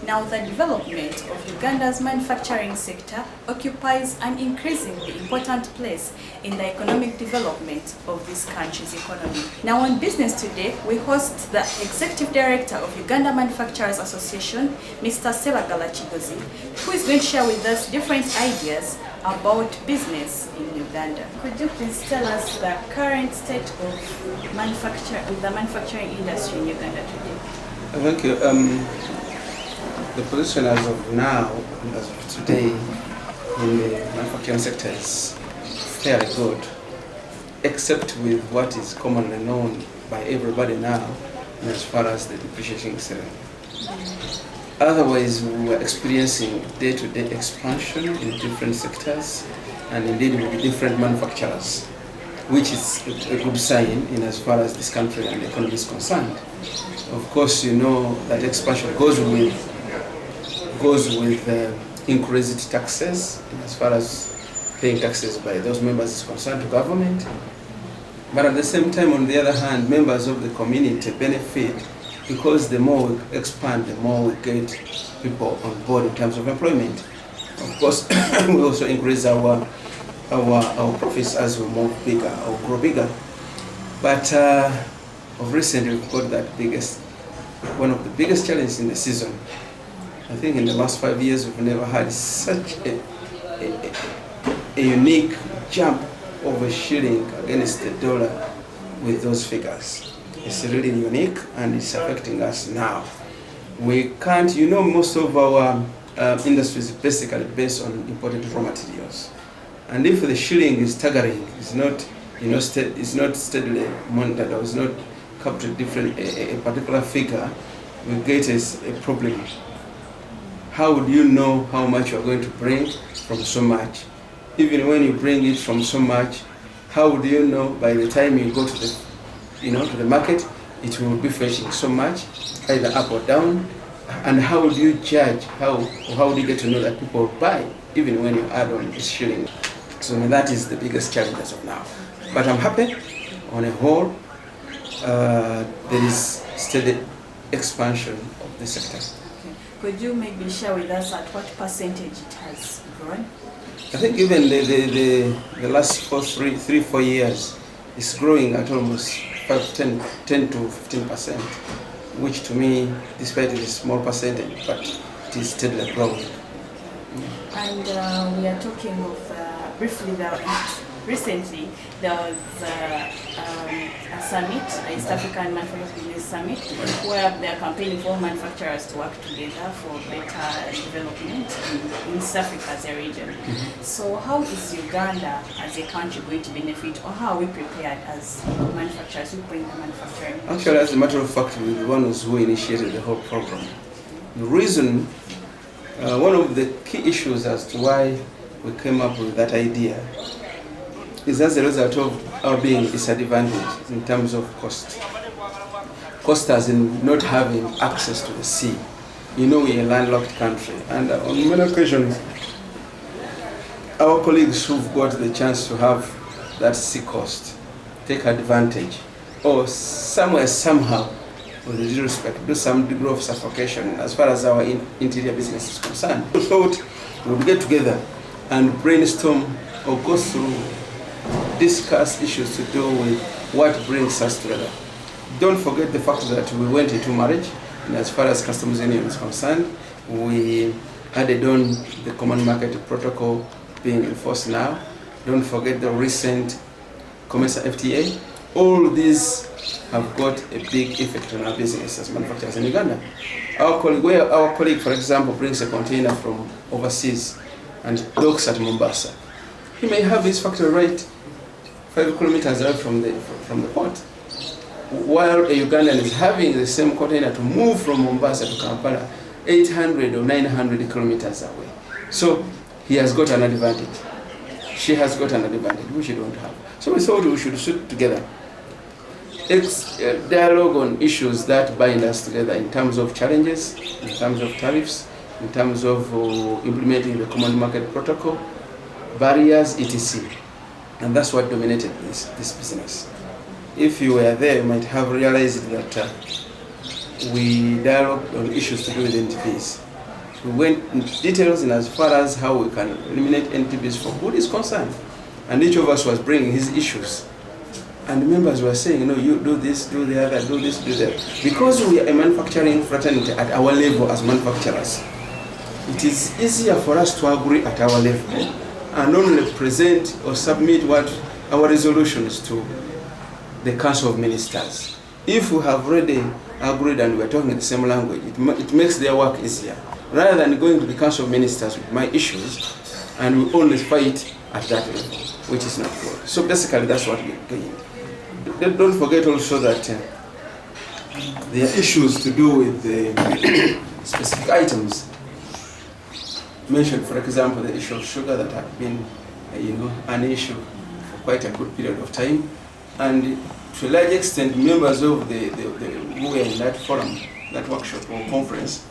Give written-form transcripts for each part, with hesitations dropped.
Now, the development of Uganda's manufacturing sector occupies an increasingly important place in the economic development of this country's economy. Now, on Business Today, we host the Executive Director of Uganda Manufacturers Association, Mr. Sebagala Chigozi, who is going to share with us different ideas about business in Uganda. Could you please tell us the current state of the manufacturing industry in Uganda today? Thank you. The position as of now, as of today, in the manufacturing sector is fairly good, except with what is commonly known by everybody now, as far as the depreciating selling. Otherwise, we are experiencing day-to-day expansion in different sectors, and indeed with different manufacturers, which is a good sign in as far as this country and the economy is concerned. Of course, you know that expansion goes with increased taxes, as far as paying taxes by those members is concerned to government. But at the same time, on the other hand, members of the community benefit because the more we expand, the more we get people on board in terms of employment. Of course, we also increase our profits as we move bigger or grow bigger. But of recent, we've got that one of the biggest challenges in the season. I think in the last 5 years, we've never had such a unique jump of a shilling against the dollar with those figures. It's really unique, and it's affecting us now. We can't, most of our industry is basically based on imported raw materials. And if the shilling is staggering, it's not, it's not steadily monitored, or it's not kept to a particular figure, we get a problem. How would you know how much you are going to bring from so much? Even when you bring it from so much, how would you know by the time you go to the market, it will be fetching so much, either up or down? And how would you judge? How would you get to know that people will buy, even when you add on this shilling? So that is the biggest challenge as of now. But I'm happy, on a whole, there is steady expansion of the sector. Could you maybe share with us at what percentage it has grown? I think even the last 4 years, it's growing at almost 10 to 15%, which to me, despite it is a small percentage, but it is steadily growing. And we are talking of briefly recently there was a summit, East African Manufacturing Business Summit, where they are campaigning for manufacturers to work together for better development in East Africa as a region. So how is Uganda as a country going to benefit, or how are we prepared as manufacturers who bring the manufacturing? Actually, as a matter of fact, we're the ones who initiated the whole program. The reason, one of the key issues as to why we came up with that idea is as a result of our being disadvantaged in terms of cost. Cost as in not having access to the sea. We're a landlocked country, and on many occasions, our colleagues who've got the chance to have that sea coast take advantage, or somehow, with due respect, do some degree of suffocation as far as our interior business is concerned. We thought we would get together and brainstorm or go through, discuss issues to do with what brings us together. Don't forget the fact that we went into marriage, and as far as customs union is concerned, we added on the common market protocol being enforced now. Don't forget the recent COMESA FTA. All these have got a big effect on our business as manufacturers in Uganda. Our colleague, for example, brings a container from overseas and docks at Mombasa. He may have his factory right 5 kilometers away from the port, while a Ugandan is having the same container to move from Mombasa to Kampala 800 or 900 kilometers away. So he has got an advantage. She has got an advantage which you don't have. So we thought we should sit together, dialogue on issues that bind us together in terms of challenges, in terms of tariffs, in terms of implementing the common market protocol, barriers, etc. And that's what dominated this business. If you were there, you might have realized that we dialogued on issues to do with NTPs. We went into details in as far as how we can eliminate NTBs for good is concerned. And each of us was bringing his issues. And the members were saying, you do this, do the other, do this, do that. Because we are a manufacturing fraternity at our level as manufacturers, it is easier for us to agree at our level and only present or submit our resolutions to the Council of Ministers. If we have already agreed and we are talking the same language, it makes their work easier. Rather than going to the Council of Ministers with my issues and we only fight at that level, which is not good. So basically that's what we're doing. Don't forget also that there are issues to do with the specific items mentioned. For example, the issue of sugar that have been, an issue for quite a good period of time, and to a large extent, members of who were in that forum, that workshop or conference,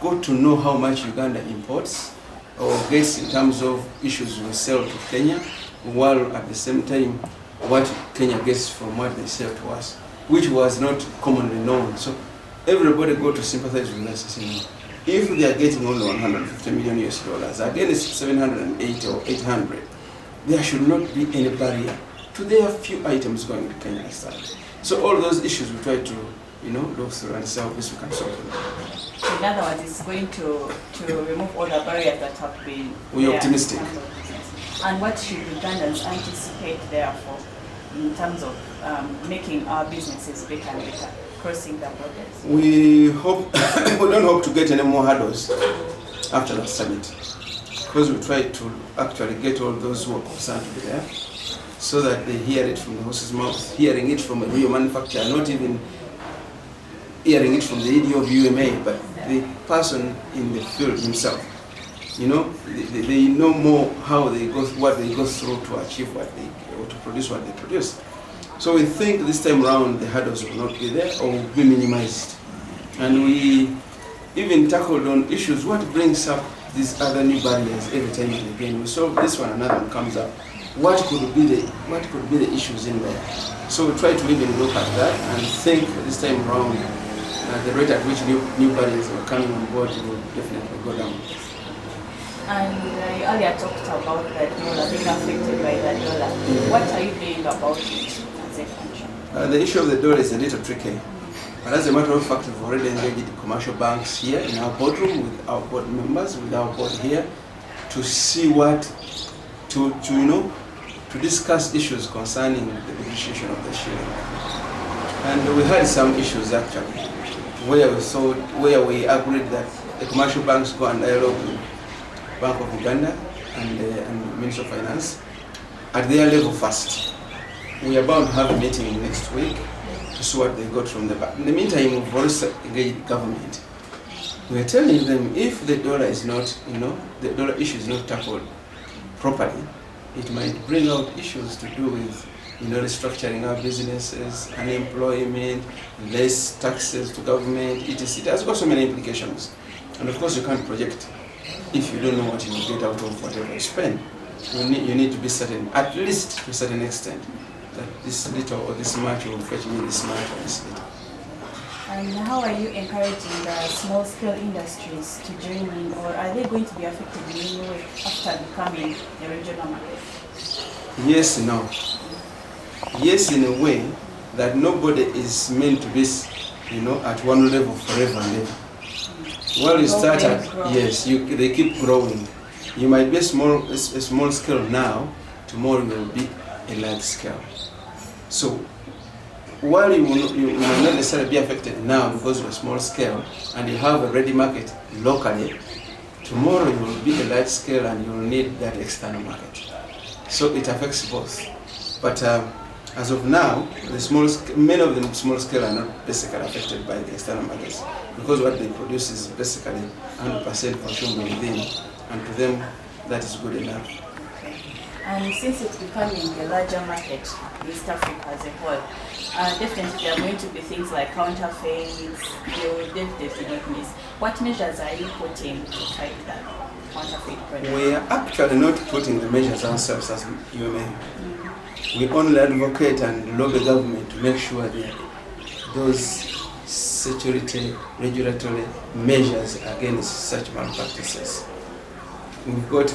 got to know how much Uganda imports or gets in terms of issues we sell to Kenya, while at the same time what Kenya gets from what they sell to us, which was not commonly known. So everybody got to sympathize with us. If they are getting only 150 million US dollars against 780 or 800, there should not be any barrier to their few items going to Kenya and stuff. So all those issues we try to look through and see how this we can solve them. In other words, it's going to remove all the barriers that have been. We're optimistic. And what should Ugandans anticipate therefore in terms of making our businesses better and better, crossing the borders? We don't hope to get any more hurdles after the summit, because we try to actually get all those who are concerned to be there, so that they hear it from the horse's mouth, hearing it from a real manufacturer, not even hearing it from the ED of UMA, but the person in the field himself. They know more how what they go through to achieve or to produce what they produce. So we think this time around the hurdles will not be there or will be minimized. And we even tackled on issues, what brings up these other new barriers every time and again. We solve this one, another one comes up. What could be the issues in there? So we try to even look at that and think this time around the rate at which new barriers are coming on board will definitely go down. And you earlier talked about the dollar being affected by the dollar. What are you doing about it as a country? The issue of the dollar is a little tricky. But as a matter of fact, we've already engaged the commercial banks here in our boardroom with our board members, with our board here, to see to discuss issues concerning the depreciation of the shilling. And we had some issues actually, where we agreed that the commercial banks go and dialogue with Bank of Uganda and Ministry of Finance at their level first. We are bound to have a meeting next week to see what they got from the bank. In the meantime, we've also engaged the government. We are telling them if the dollar is not, the dollar issue is not tackled properly, it might bring out issues to do with, restructuring our businesses, unemployment, less taxes to government, etc. It has got so many implications. And of course, you can't project if you don't know what you will get out of whatever you spend. You need to be certain, at least to a certain extent, that this little or this much will fetch me this much or this little. And how are you encouraging the small-scale industries to join in, or are they going to be affected in any way after becoming a regional market? Yes, no. Yes, in a way that nobody is meant to be, at one level forever and ever. Well, you start at, yes, they keep growing. You might be a small scale now, tomorrow you will be a large scale. So, while you will not necessarily be affected now because you're small scale and you have a ready market locally, tomorrow you will be a large scale and you will need that external market. So it affects both. But as of now, many of them small scale are not basically affected by the external markets because what they produce is basically 100% consumed within, and to them that is good enough. And since it's becoming a larger market, East Africa as a whole, definitely there are going to be things like counterfeits, they will definitely not miss. What measures are you putting to fight that counterfeit product? We are actually not putting the measures ourselves as UMA. We only advocate and lobby government to make sure that those security, regulatory measures against such malpractices. We've got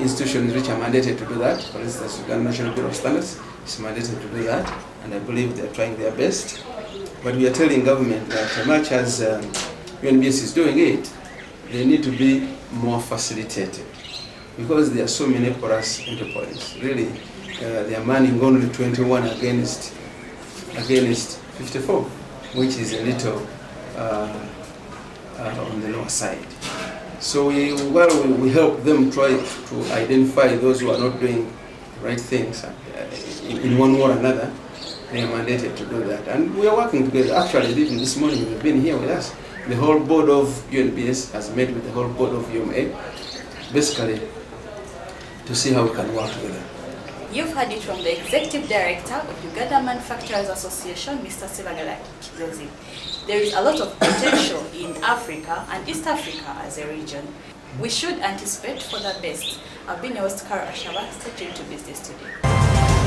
institutions which are mandated to do that. For instance, Uganda National Bureau of Standards is mandated to do that, and I believe they're trying their best. But we are telling government that as much as UNBS is doing it, they need to be more facilitated, because there are so many porous endpoints. Really, they are manning only 21 against 54, which is a little on the lower side. So we help them try to identify those who are not doing the right things in one way or another. They are mandated to do that, and we are working together. Actually, even this morning you've been here with us. The whole board of UNBS has met with the whole board of UMA, basically to see how we can work together. You've heard it from the Executive Director of Uganda Manufacturers Association, Mr. Sibagala Kizezi. There is a lot of potential in Africa and East Africa as a region. We should anticipate for the best. I've been your host, Kara Ashaba. Stay tuned to Business Today.